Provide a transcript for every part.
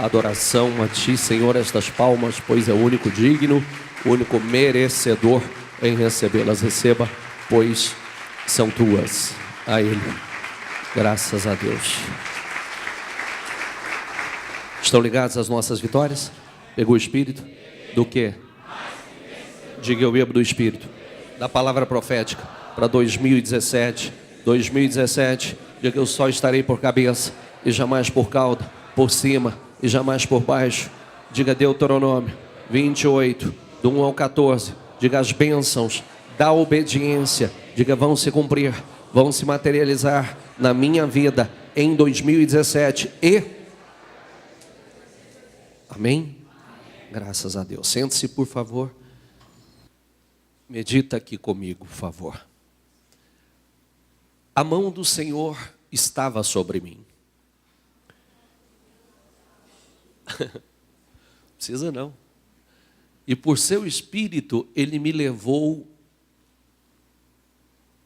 adoração a Ti, Senhor, estas palmas, pois é o único digno, o único merecedor em recebê-las. Receba, pois são Tuas. A Ele, graças a Deus. Estão ligados às nossas vitórias? Pegou o Espírito? Do quê? Diga: eu bebo do Espírito. Da palavra profética para 2017. 2017, diga: eu só estarei por cabeça e jamais por cauda, por cima e jamais por baixo. Diga Deuteronômio 28, do 1 ao 14. Diga: as bênçãos da obediência, diga, vão se cumprir, vão se materializar na minha vida em 2017 e... Amém? Graças a Deus. Sente-se, por favor. Medita aqui comigo, por favor. A mão do Senhor estava sobre mim. Precisa não. E por seu Espírito, Ele me levou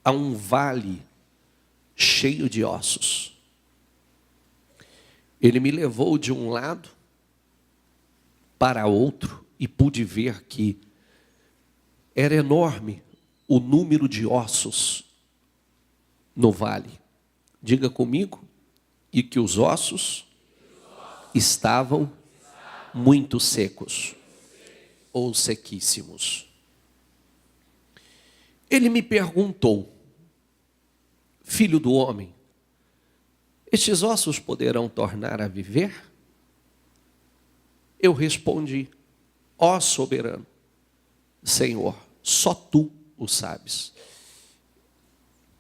a um vale cheio de ossos. Ele me levou de um lado para outro e pude ver que era enorme o número de ossos no vale. Diga comigo: e que os ossos estavam muito secos ou sequíssimos. Ele me perguntou: filho do homem, estes ossos poderão tornar a viver? Eu respondi: ó soberano Senhor, só Tu o sabes.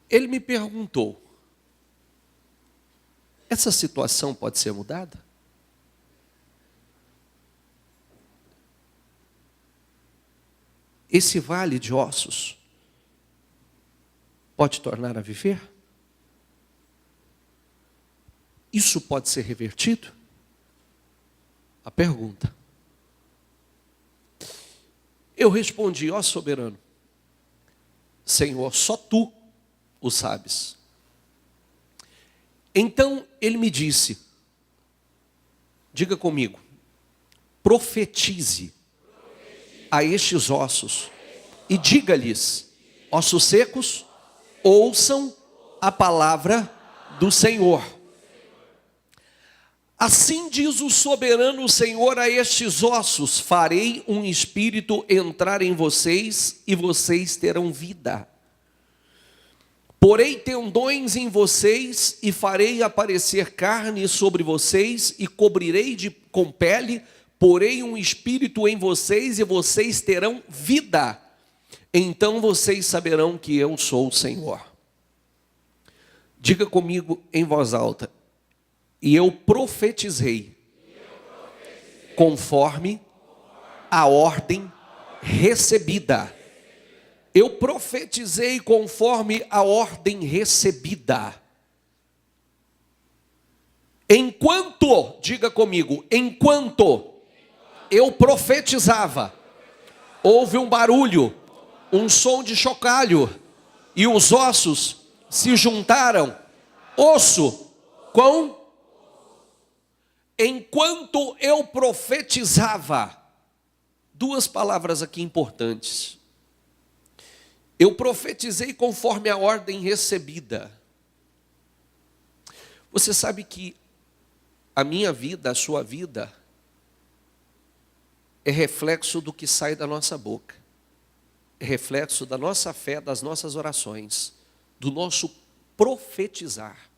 Ele me perguntou: essa situação pode ser mudada? Esse vale de ossos pode tornar a viver? Isso pode ser revertido? A pergunta. Eu respondi: ó soberano Senhor, só Tu o sabes. Então ele me disse, diga comigo, profetize a estes ossos e diga-lhes: ossos secos, ouçam a palavra do Senhor. Assim diz o soberano Senhor a estes ossos: farei um espírito entrar em vocês e vocês terão vida. Porei tendões em vocês e farei aparecer carne sobre vocês e cobrirei com pele. Porei um espírito em vocês e vocês terão vida. Então vocês saberão que eu sou o Senhor. Diga comigo em voz alta: e eu profetizei conforme a ordem recebida. Eu profetizei conforme a ordem recebida. Enquanto, diga comigo, enquanto eu profetizava, houve um barulho, um som de chocalho, e os ossos se juntaram, osso com... Enquanto eu profetizava, duas palavras aqui importantes. Eu profetizei conforme a ordem recebida. Você sabe que a minha vida, a sua vida, é reflexo do que sai da nossa boca. É reflexo da nossa fé, das nossas orações, do nosso profetizar.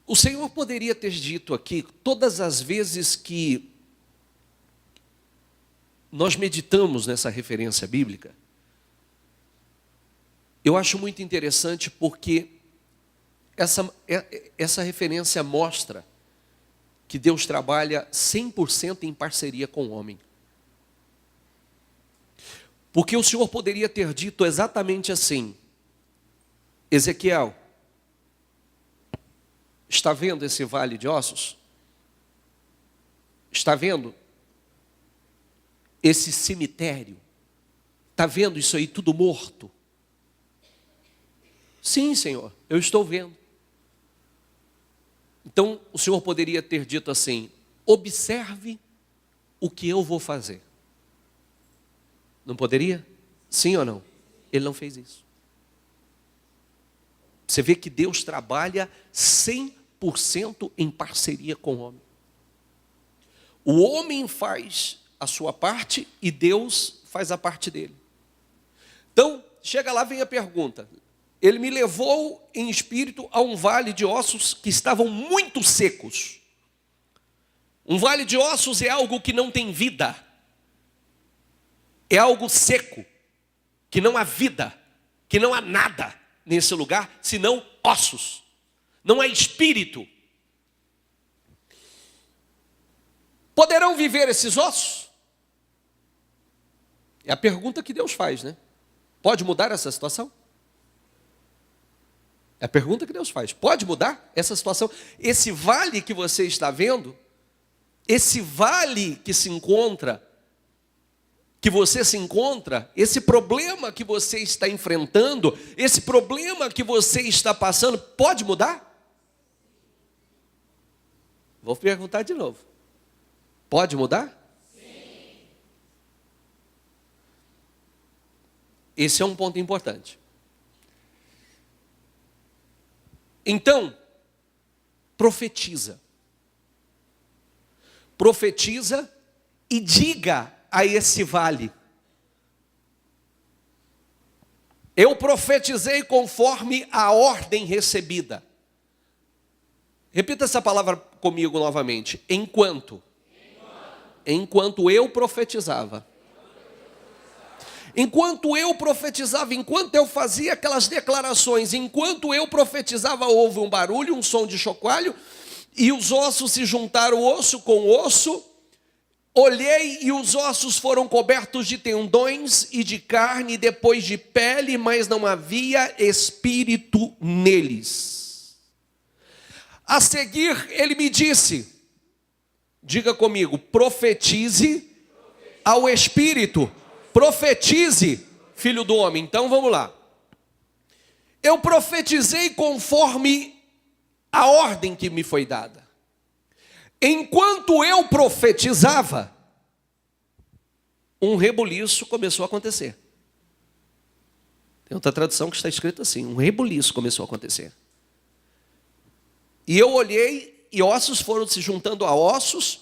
O Senhor poderia ter dito aqui, todas as vezes que nós meditamos nessa referência bíblica, eu acho muito interessante porque essa referência mostra que Deus trabalha 100% em parceria com o homem. Porque o Senhor poderia ter dito exatamente assim: Ezequiel, está vendo esse vale de ossos? Está vendo esse cemitério? Está vendo isso aí tudo morto? Sim, Senhor, eu estou vendo. Então, o Senhor poderia ter dito assim: observe o que eu vou fazer. Não poderia? Sim ou não? Ele não fez isso. Você vê que Deus trabalha 100% em parceria com o homem. O homem faz a sua parte e Deus faz a parte dele. Então, chega lá, vem a pergunta. Ele me levou em espírito a um vale de ossos que estavam muito secos. Um vale de ossos é algo que não tem vida. É algo seco, que não há vida, que não há nada nesse lugar, senão ossos. Não há espírito. Poderão viver esses ossos? É a pergunta que Deus faz, né? Pode mudar essa situação? É a pergunta que Deus faz. Pode mudar essa situação? Esse vale que você está vendo, esse vale que se encontra, que você se encontra, esse problema que você está enfrentando, esse problema que você está passando, pode mudar? Vou perguntar de novo. Pode mudar? Sim. Esse é um ponto importante. Então, profetiza. Profetiza e diga a esse vale: eu profetizei conforme a ordem recebida. Repita essa palavra comigo novamente. Enquanto eu profetizava. Enquanto eu profetizava, enquanto eu fazia aquelas declarações, enquanto eu profetizava, houve um barulho, um som de chocalho, e os ossos se juntaram osso com osso. Olhei e os ossos foram cobertos de tendões e de carne, depois de pele, mas não havia espírito neles. A seguir ele me disse, diga comigo, profetize ao espírito, profetize, filho do homem. Então vamos lá. Eu profetizei conforme a ordem que me foi dada. Enquanto eu profetizava, um rebuliço começou a acontecer. Tem outra tradução que está escrito assim: um rebuliço começou a acontecer. E eu olhei e ossos foram se juntando a ossos,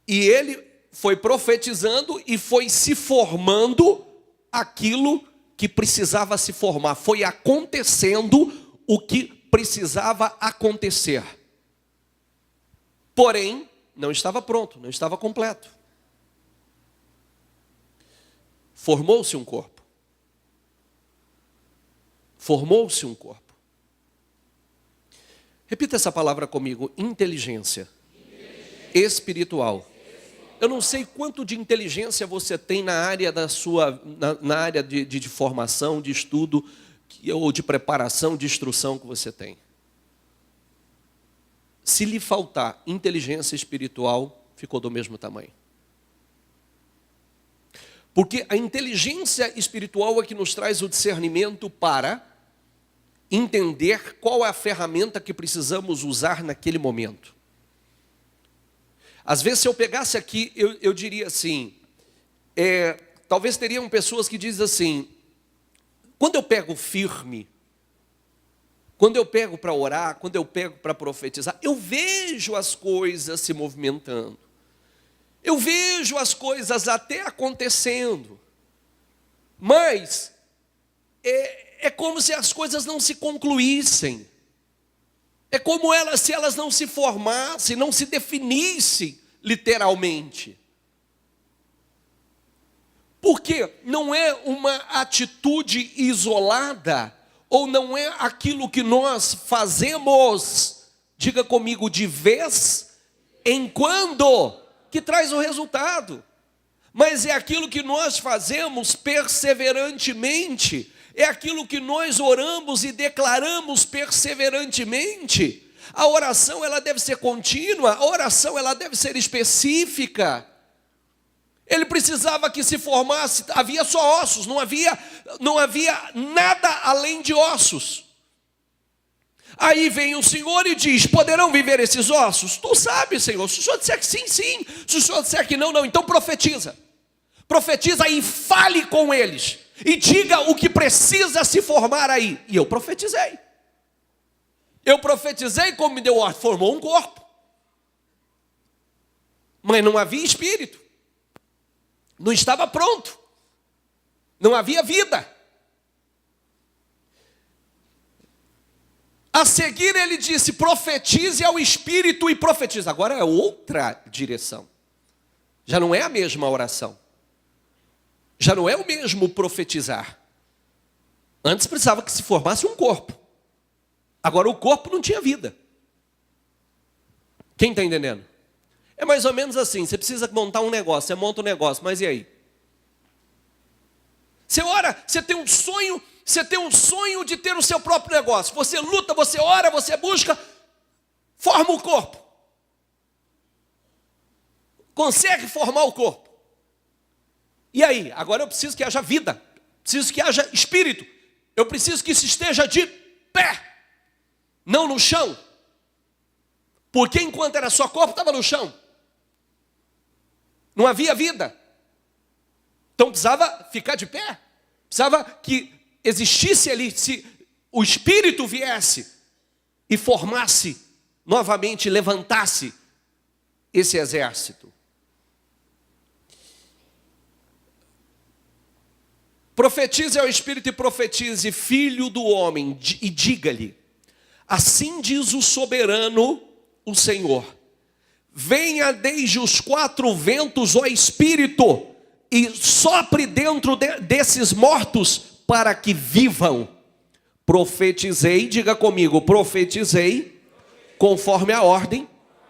e ele foi profetizando e foi se formando aquilo que precisava se formar. Foi acontecendo o que precisava acontecer. Porém, não estava pronto, não estava completo. Formou-se um corpo. Formou-se um corpo. Repita essa palavra comigo: inteligência. Espiritual. Eu não sei quanto de inteligência você tem na área da sua, na área de formação, de estudo, ou de preparação, de instrução que você tem. Se lhe faltar inteligência espiritual, ficou do mesmo tamanho. Porque a inteligência espiritual é que nos traz o discernimento para entender qual é a ferramenta que precisamos usar naquele momento. Às vezes, se eu pegasse aqui, eu diria assim, talvez teriam pessoas que dizem assim, quando eu pego firme, quando eu pego para orar, quando eu pego para profetizar, eu vejo as coisas se movimentando. Eu vejo as coisas até acontecendo. Mas é como se as coisas não se concluíssem. É como se elas não se formassem, não se definissem literalmente. Porque não é uma atitude isolada, ou não é aquilo que nós fazemos, diga comigo, de vez em quando, que traz o resultado. Mas é aquilo que nós fazemos perseverantemente, é aquilo que nós oramos e declaramos perseverantemente. A oração, ela deve ser contínua, a oração, ela deve ser específica. Ele precisava que se formasse, havia só ossos, não havia nada além de ossos. Aí vem o Senhor e diz: poderão viver esses ossos? Tu sabes, Senhor. Se o Senhor disser que sim, sim. Se o Senhor disser que não, não. Então profetiza. Profetiza e fale com eles. E diga o que precisa se formar aí. E eu profetizei. Eu profetizei como me deu ordem. Formou um corpo. Mas não havia espírito. Não estava pronto. Não havia vida. A seguir ele disse: profetize ao espírito e profetize. Agora é outra direção. Já não é a mesma oração. Já não é o mesmo profetizar. Antes precisava que se formasse um corpo. Agora o corpo não tinha vida. Quem está entendendo? É mais ou menos assim: você precisa montar um negócio, você monta um negócio, mas e aí? Você ora, você tem um sonho de ter o seu próprio negócio. Você luta, você ora, você busca, forma o corpo. Consegue formar o corpo. E aí? Agora eu preciso que haja vida. Preciso que haja espírito. Eu preciso que isso esteja de pé. Não no chão. Porque enquanto era só corpo, estava no chão. Não havia vida. Então precisava ficar de pé. Precisava que existisse ali, se o espírito viesse e formasse novamente, levantasse esse exército. Profetize ao espírito e profetize, filho do homem, e diga-lhe: assim diz o soberano, o Senhor: venha desde os quatro ventos, ó espírito, e sopre dentro desses mortos para que vivam. Profetizei, diga comigo, profetizei conforme a ordem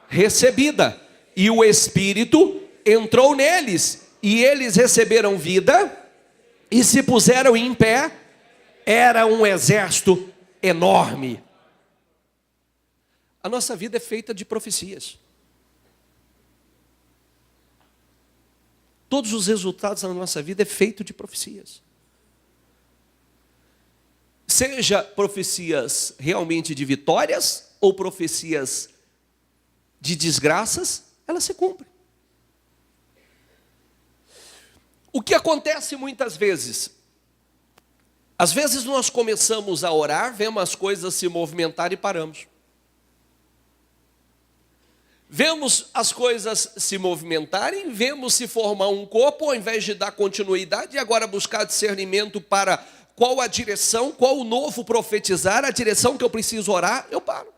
recebida. E o Espírito entrou neles, e eles receberam vida e se puseram em pé. Era um exército enorme. A nossa vida é feita de profecias. Todos os resultados da nossa vida é feito de profecias. Seja profecias realmente de vitórias ou profecias de desgraças, elas se cumprem. O que acontece muitas vezes? Às vezes nós começamos a orar, vemos as coisas se movimentar e paramos. Vemos as coisas se movimentarem, vemos se formar um corpo, ao invés de dar continuidade e agora buscar discernimento para qual a direção, qual o novo profetizar, a direção que eu preciso orar, eu paro.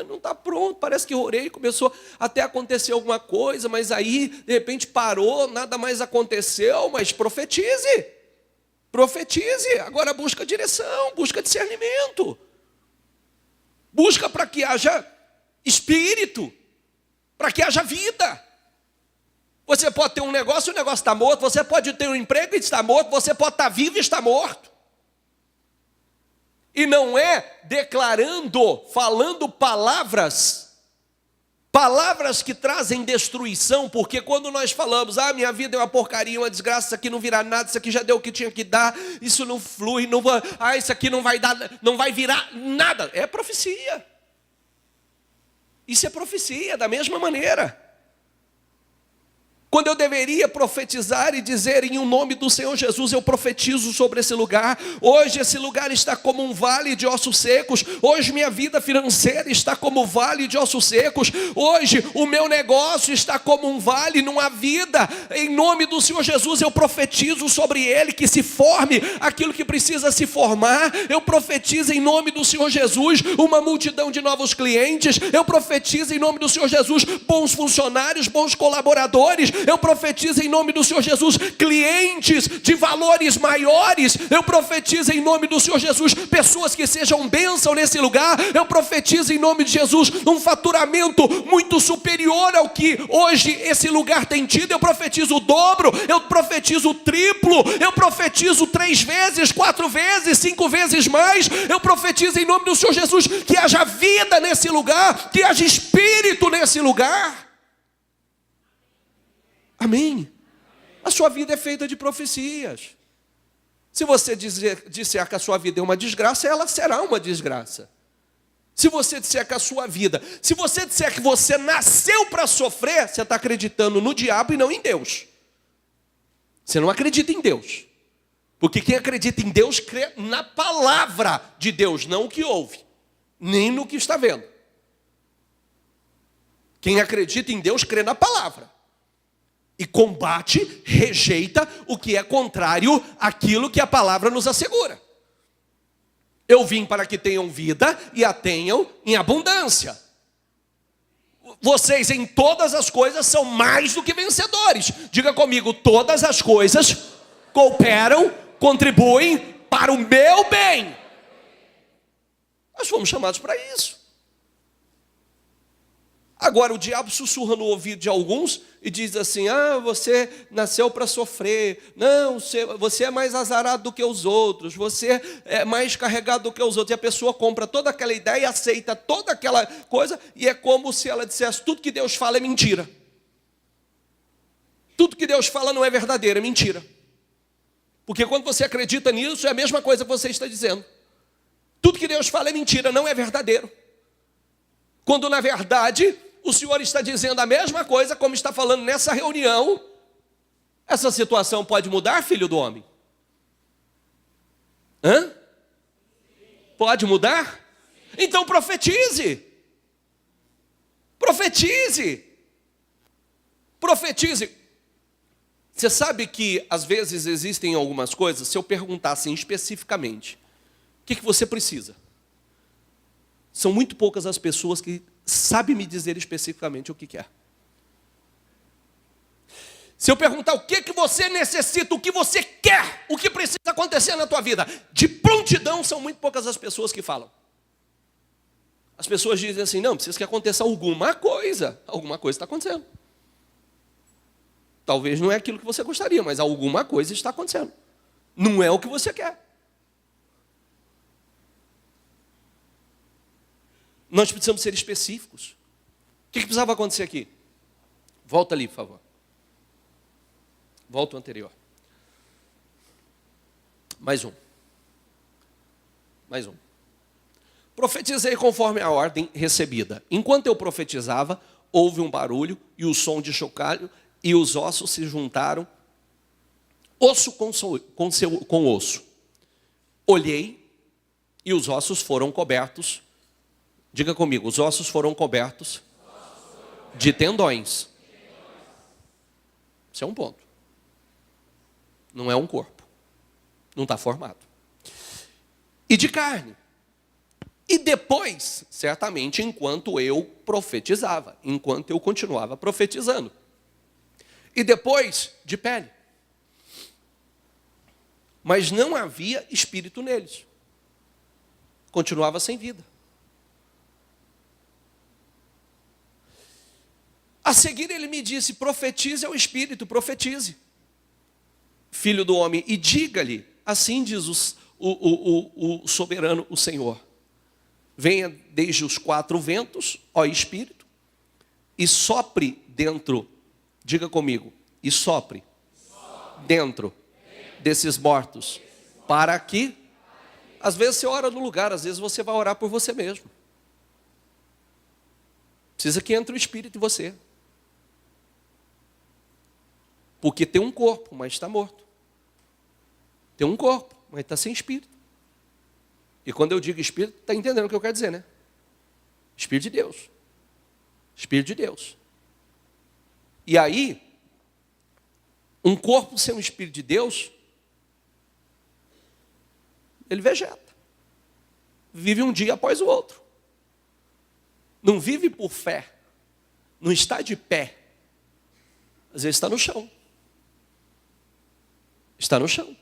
Não está pronto, parece que orei, começou até acontecer alguma coisa, mas aí de repente parou, nada mais aconteceu, mas profetize. Profetize, agora busca direção, busca discernimento. Busca para que haja espírito, para que haja vida. Você pode ter um negócio e o negócio está morto. Você pode ter um emprego e está morto. Você pode estar vivo e está morto. E não é declarando, falando palavras que trazem destruição. Porque quando nós falamos: minha vida é uma porcaria, uma desgraça, isso aqui não virá nada, isso aqui já deu o que tinha que dar, isso não flui, não vai, isso aqui não vai dar, não vai virar nada. É profecia. Isso é profecia, da mesma maneira. Quando eu deveria profetizar e dizer: em nome do Senhor Jesus, eu profetizo sobre esse lugar. Hoje esse lugar está como um vale de ossos secos. Hoje minha vida financeira está como vale de ossos secos. Hoje o meu negócio está como um vale, não há vida. Em nome do Senhor Jesus, eu profetizo sobre ele que se forme aquilo que precisa se formar. Eu profetizo em nome do Senhor Jesus uma multidão de novos clientes. Eu profetizo em nome do Senhor Jesus bons funcionários, bons colaboradores. Eu profetizo em nome do Senhor Jesus clientes de valores maiores. Eu profetizo em nome do Senhor Jesus pessoas que sejam bênção nesse lugar. Eu profetizo em nome de Jesus um faturamento muito superior ao que hoje esse lugar tem tido. Eu profetizo o dobro, eu profetizo o triplo, eu profetizo 3 vezes, 4 vezes, 5 vezes mais. Eu profetizo em nome do Senhor Jesus que haja vida nesse lugar, que haja espírito nesse lugar. Amém? A sua vida é feita de profecias. Se você disser que a sua vida é uma desgraça, ela será uma desgraça. Se você disser que a sua vida, se você disser que você nasceu para sofrer, você está acreditando no diabo e não em Deus. Você não acredita em Deus. Porque quem acredita em Deus crê na palavra de Deus, não o que ouve, nem no que está vendo. Quem acredita em Deus crê na palavra. E combate, rejeita o que é contrário àquilo que a palavra nos assegura. Eu vim para que tenham vida e a tenham em abundância. Vocês em todas as coisas são mais do que vencedores. Diga comigo, todas as coisas cooperam, contribuem para o meu bem. Nós fomos chamados para isso. Agora o diabo sussurra no ouvido de alguns e diz assim, você nasceu para sofrer, não, você é mais azarado do que os outros, você é mais carregado do que os outros. E a pessoa compra toda aquela ideia e aceita toda aquela coisa, e é como se ela dissesse, tudo que Deus fala é mentira. Tudo que Deus fala não é verdadeiro, é mentira. Porque quando você acredita nisso, é a mesma coisa que você está dizendo. Tudo que Deus fala é mentira, não é verdadeiro. Quando na verdade o Senhor está dizendo a mesma coisa como está falando nessa reunião. Essa situação pode mudar, filho do homem? Pode mudar? Então profetize. Profetize. Profetize. Você sabe que às vezes existem algumas coisas, se eu perguntasse especificamente, o que você precisa? São muito poucas as pessoas que sabem me dizer especificamente o que quer. Se eu perguntar o que você necessita, o que você quer, o que precisa acontecer na tua vida, de prontidão são muito poucas as pessoas que falam. As pessoas dizem assim, não, precisa que aconteça alguma coisa está acontecendo. Talvez não é aquilo que você gostaria, mas alguma coisa está acontecendo. Não é o que você quer. Nós precisamos ser específicos. O que precisava acontecer aqui? Volta ali, por favor. Volta o anterior. Mais um. Profetizei conforme a ordem recebida. Enquanto eu profetizava, houve um barulho e o som de chocalho, e os ossos se juntaram, osso com osso. Olhei e os ossos foram cobertos. Diga comigo, os ossos foram cobertos de tendões. Isso é um ponto. Não é um corpo. Não está formado. E de carne. E depois, certamente, enquanto eu profetizava, enquanto eu continuava profetizando. E depois, de pele. Mas não havia espírito neles. Continuava sem vida. A seguir ele me disse, profetize ao Espírito, profetize. Filho do homem, e diga-lhe, assim diz o soberano, o Senhor. Venha desde os 4 ventos, ó Espírito, e sopre dentro, diga comigo, e sopre dentro desses mortos, para que, às vezes você ora no lugar, às vezes você vai orar por você mesmo. Precisa que entre o Espírito em você. Porque tem um corpo, mas está morto. Tem um corpo, mas está sem espírito. E quando eu digo espírito, está entendendo o que eu quero dizer, né? Espírito de Deus. Espírito de Deus. E aí, um corpo sem um espírito de Deus, ele vegeta. Vive um dia após o outro. Não vive por fé. Não está de pé. Às vezes está no chão. Está no chão.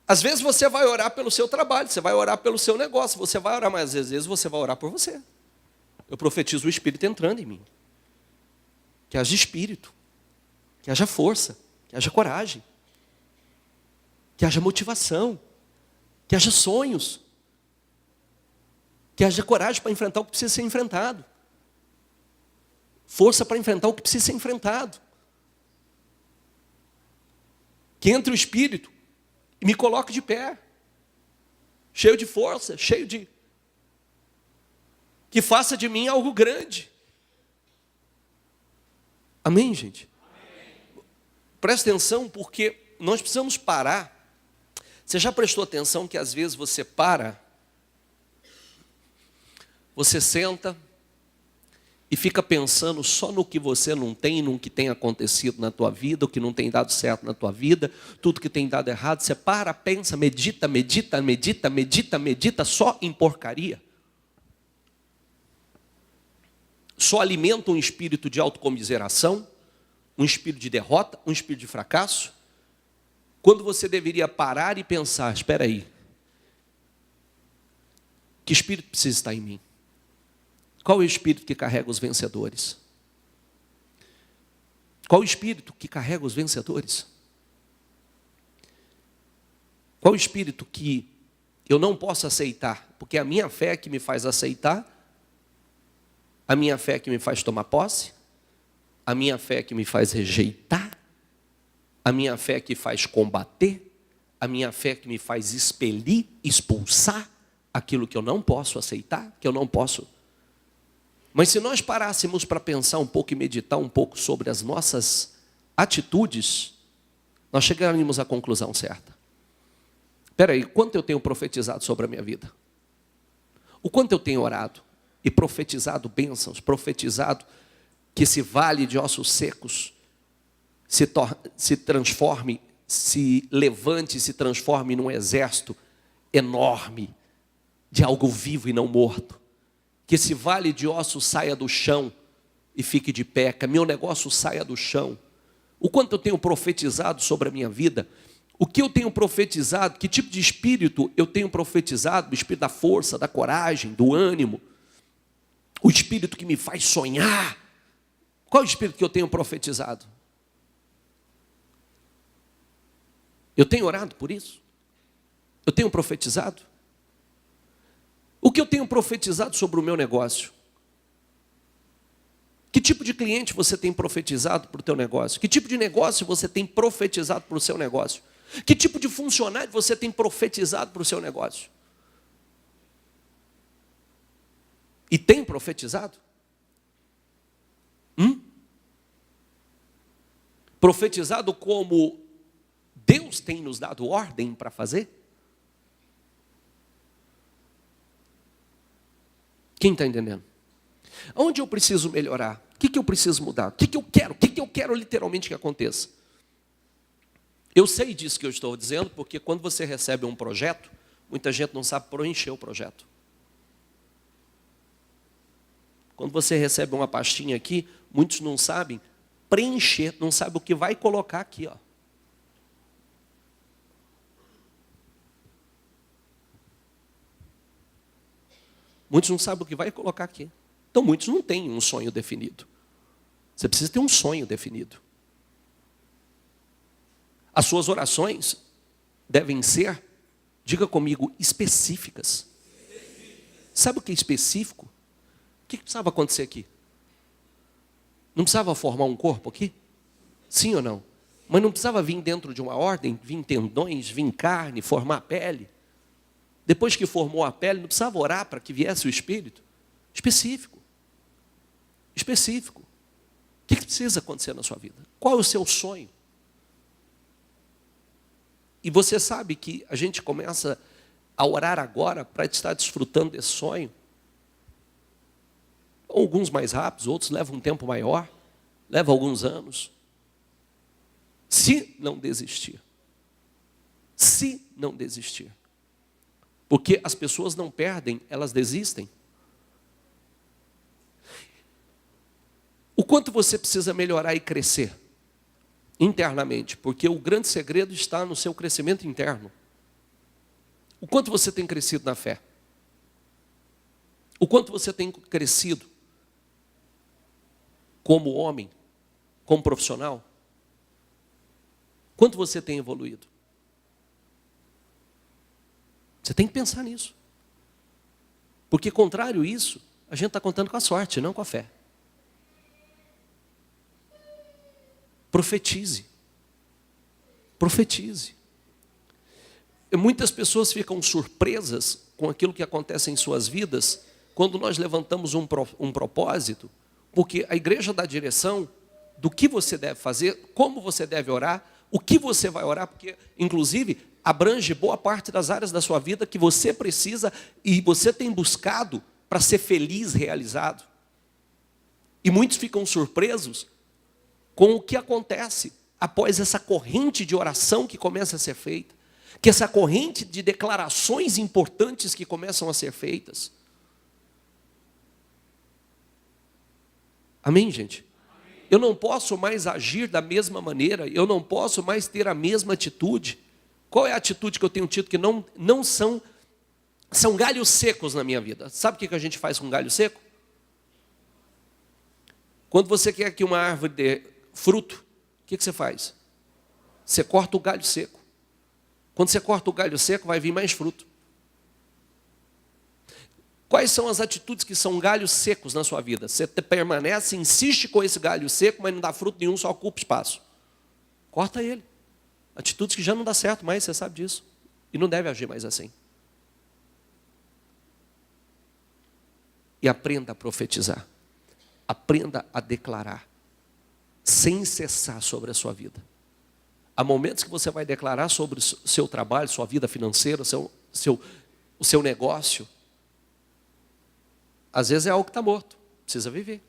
Às vezes você vai orar pelo seu trabalho, você vai orar pelo seu negócio, você vai orar, mas às vezes você vai orar por você. Eu profetizo o Espírito entrando em mim. Que haja espírito, que haja força, que haja coragem, que haja motivação, que haja sonhos, que haja coragem para enfrentar o que precisa ser enfrentado. Força para enfrentar o que precisa ser enfrentado. Que entre o Espírito e me coloque de pé, cheio de força, cheio de que faça de mim algo grande. Amém, gente? Amém. Presta atenção, porque nós precisamos parar. Você já prestou atenção que às vezes você para, você senta e fica pensando só no que você não tem, no que tem acontecido na tua vida, o que não tem dado certo na tua vida, tudo que tem dado errado. Você para, pensa, medita, só em porcaria. Só alimenta um espírito de autocomiseração, um espírito de derrota, um espírito de fracasso. Quando você deveria parar e pensar, espera aí, que espírito precisa estar em mim? Qual é o espírito que carrega os vencedores? Qual é o espírito que carrega os vencedores? Qual é o espírito que eu não posso aceitar? Porque a minha fé é que me faz aceitar, a minha fé é que me faz tomar posse, a minha fé é que me faz rejeitar, a minha fé é que faz combater, a minha fé é que me faz expelir, expulsar aquilo que eu não posso aceitar, que eu não posso. Mas se nós parássemos para pensar um pouco e meditar um pouco sobre as nossas atitudes, nós chegaríamos à conclusão certa. Espera aí, quanto eu tenho profetizado sobre a minha vida? O quanto eu tenho orado e profetizado bênçãos, profetizado que esse vale de ossos secos se transforme, se levante, se transforme num exército enorme de algo vivo e não morto. Que esse vale de ossos saia do chão e fique de pé, que meu negócio saia do chão. O quanto eu tenho profetizado sobre a minha vida, o que eu tenho profetizado, que tipo de espírito eu tenho profetizado, o espírito da força, da coragem, do ânimo, o espírito que me faz sonhar. Qual é o espírito que eu tenho profetizado? Eu tenho orado por isso? Eu tenho profetizado? O que eu tenho profetizado sobre o meu negócio? Que tipo de cliente você tem profetizado para o teu negócio? Que tipo de negócio você tem profetizado para o seu negócio? Que tipo de funcionário você tem profetizado para o seu negócio? E tem profetizado? Profetizado como Deus tem nos dado ordem para fazer? Quem está entendendo? Onde eu preciso melhorar? O que eu preciso mudar? O que eu quero? O que eu quero literalmente que aconteça? Eu sei disso que eu estou dizendo, porque quando você recebe um projeto, muita gente não sabe preencher o projeto. Quando você recebe uma pastinha aqui, muitos não sabem preencher, não sabem o que vai colocar aqui, ó. Muitos não sabem o que vai colocar aqui. Então, muitos não têm um sonho definido. Você precisa ter um sonho definido. As suas orações devem ser, diga comigo, específicas. Sabe o que é específico? O que precisava acontecer aqui? Não precisava formar um corpo aqui? Sim ou não? Mas não precisava vir dentro de uma ordem, vir tendões, vir carne, formar pele? Depois que formou a pele, não precisava orar para que viesse o Espírito? Específico. Específico. O que precisa acontecer na sua vida? Qual é o seu sonho? E você sabe que a gente começa a orar agora para estar desfrutando desse sonho. Alguns mais rápidos, outros levam um tempo maior, levam alguns anos. Se não desistir. Se não desistir. Porque as pessoas não perdem, elas desistem. O quanto você precisa melhorar e crescer internamente, porque o grande segredo está no seu crescimento interno. O quanto você tem crescido na fé? O quanto você tem crescido como homem, como profissional? Quanto você tem evoluído? Você tem que pensar nisso. Porque contrário a isso, a gente está contando com a sorte, não com a fé. Profetize. Profetize. Muitas pessoas ficam surpresas com aquilo que acontece em suas vidas quando nós levantamos um propósito, porque a igreja dá direção do que você deve fazer, como você deve orar, o que você vai orar, porque, inclusive, abrange boa parte das áreas da sua vida que você precisa e você tem buscado para ser feliz, realizado. E muitos ficam surpresos com o que acontece após essa corrente de oração que começa a ser feita, que essa corrente de declarações importantes que começam a ser feitas. Amém, gente? Eu não posso mais agir da mesma maneira, eu não posso mais ter a mesma atitude. Qual é a atitude que eu tenho tido que não são galhos secos na minha vida? Sabe o que a gente faz com galho seco? Quando você quer que uma árvore dê fruto, o que você faz? Você corta o galho seco. Quando você corta o galho seco, vai vir mais fruto. Quais são as atitudes que são galhos secos na sua vida? Você permanece, insiste com esse galho seco, mas não dá fruto nenhum, só ocupa espaço. Corta ele. Atitudes que já não dá certo mais, você sabe disso. E não deve agir mais assim. E aprenda a profetizar. Aprenda a declarar. Sem cessar sobre a sua vida. Há momentos que você vai declarar sobre o seu trabalho, sua vida financeira, o seu negócio. Às vezes é algo que está morto, precisa viver.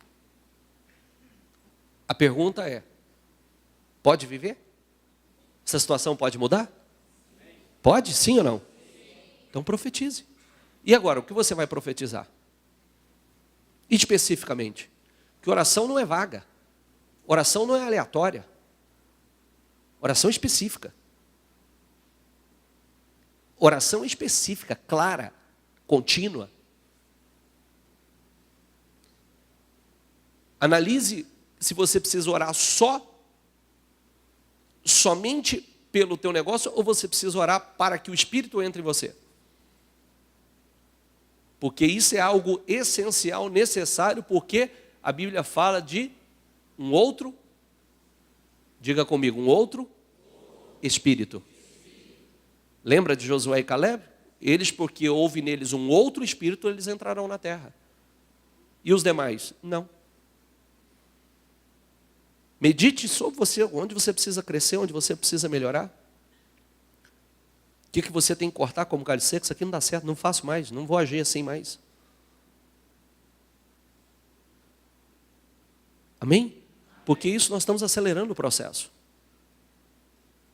A pergunta é, pode viver? Essa situação pode mudar? Pode, sim ou não? Então profetize. E agora, o que você vai profetizar? Especificamente, que oração não é vaga, oração não é aleatória, oração específica. Oração específica, clara, contínua. Analise se você precisa orar somente pelo teu negócio ou você precisa orar para que o Espírito entre em você. Porque isso é algo essencial, necessário, porque a Bíblia fala de um outro, diga comigo, um outro Espírito. Lembra de Josué e Caleb? Eles, porque houve neles um outro Espírito, eles entrarão na terra. E os demais? Não. Medite sobre você, onde você precisa crescer, onde você precisa melhorar. O que você tem que cortar como galho seco? Isso aqui não dá certo, não faço mais, não vou agir assim mais. Amém? Porque isso nós estamos acelerando o processo.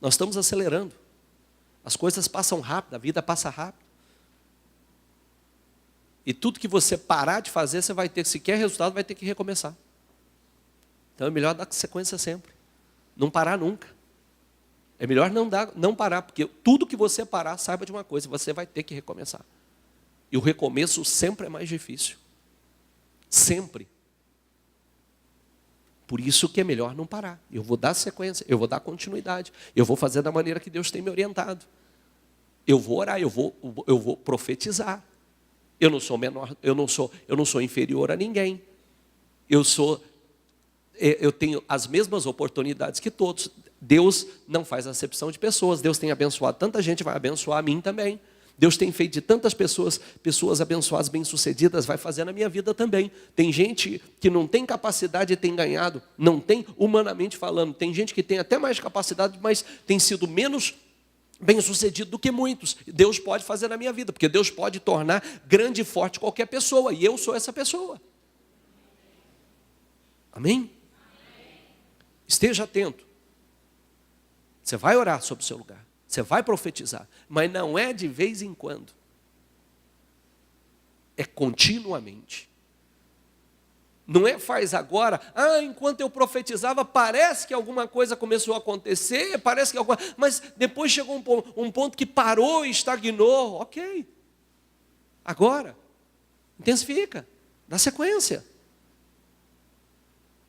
Nós estamos acelerando. As coisas passam rápido, a vida passa rápido. E tudo que você parar de fazer, você vai ter, se quer resultado, vai ter que recomeçar. Então é melhor dar sequência sempre. Não parar nunca. É melhor não parar, porque tudo que você parar, saiba de uma coisa, você vai ter que recomeçar. E o recomeço sempre é mais difícil. Sempre. Por isso que é melhor não parar. Eu vou dar sequência, eu vou dar continuidade. Eu vou fazer da maneira que Deus tem me orientado. Eu vou orar, eu vou profetizar. Eu não sou menor, eu não sou inferior a ninguém. Eu tenho as mesmas oportunidades que todos. Deus não faz acepção de pessoas. Deus tem abençoado tanta gente, vai abençoar a mim também. Deus tem feito de tantas pessoas abençoadas, bem-sucedidas, vai fazer na minha vida também. Tem gente que não tem capacidade e tem ganhado, não tem humanamente falando. Tem gente que tem até mais capacidade, mas tem sido menos bem-sucedido do que muitos. Deus pode fazer na minha vida, porque Deus pode tornar grande e forte qualquer pessoa, e eu sou essa pessoa. Amém? Esteja atento. Você vai orar sobre o seu lugar. Você vai profetizar. Mas não é de vez em quando. É continuamente. Não é faz agora. Enquanto eu profetizava, parece que alguma coisa começou a acontecer. Parece que mas depois chegou um ponto que parou e estagnou. Ok. Agora. Intensifica. Dá sequência.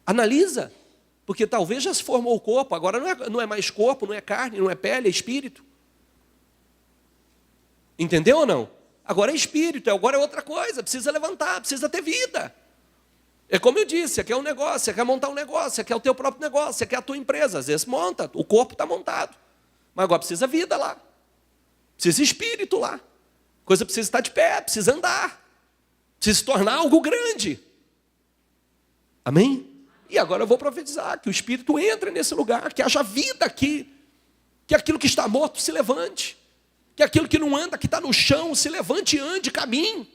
Analisa. Porque talvez já se formou o corpo, agora não é mais corpo, não é carne, não é pele, é espírito. Entendeu ou não? Agora é espírito, agora é outra coisa, precisa levantar, precisa ter vida. É como eu disse, você quer um negócio, você quer montar um negócio, você quer o teu próprio negócio, você quer a tua empresa, às vezes monta, o corpo está montado. Mas agora precisa vida lá, precisa espírito lá. A coisa precisa estar de pé, precisa andar. Precisa se tornar algo grande. Amém? E agora eu vou profetizar que o Espírito entre nesse lugar, que haja vida aqui, que aquilo que está morto se levante, que aquilo que não anda, que está no chão, se levante e ande, caminhe.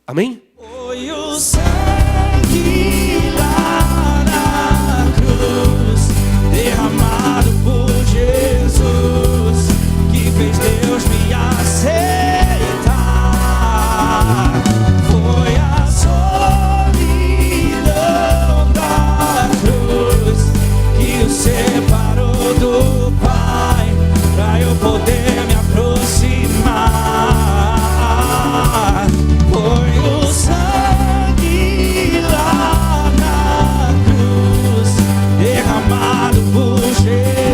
Amém? Foi o sangue lá na cruz, derramado por Jesus, que fez Deus me aceitar. Foi a solidão da cruz que o separou do Pai, pra eu poder me aproximar. Foi o sangue lá na cruz, derramado por Jesus.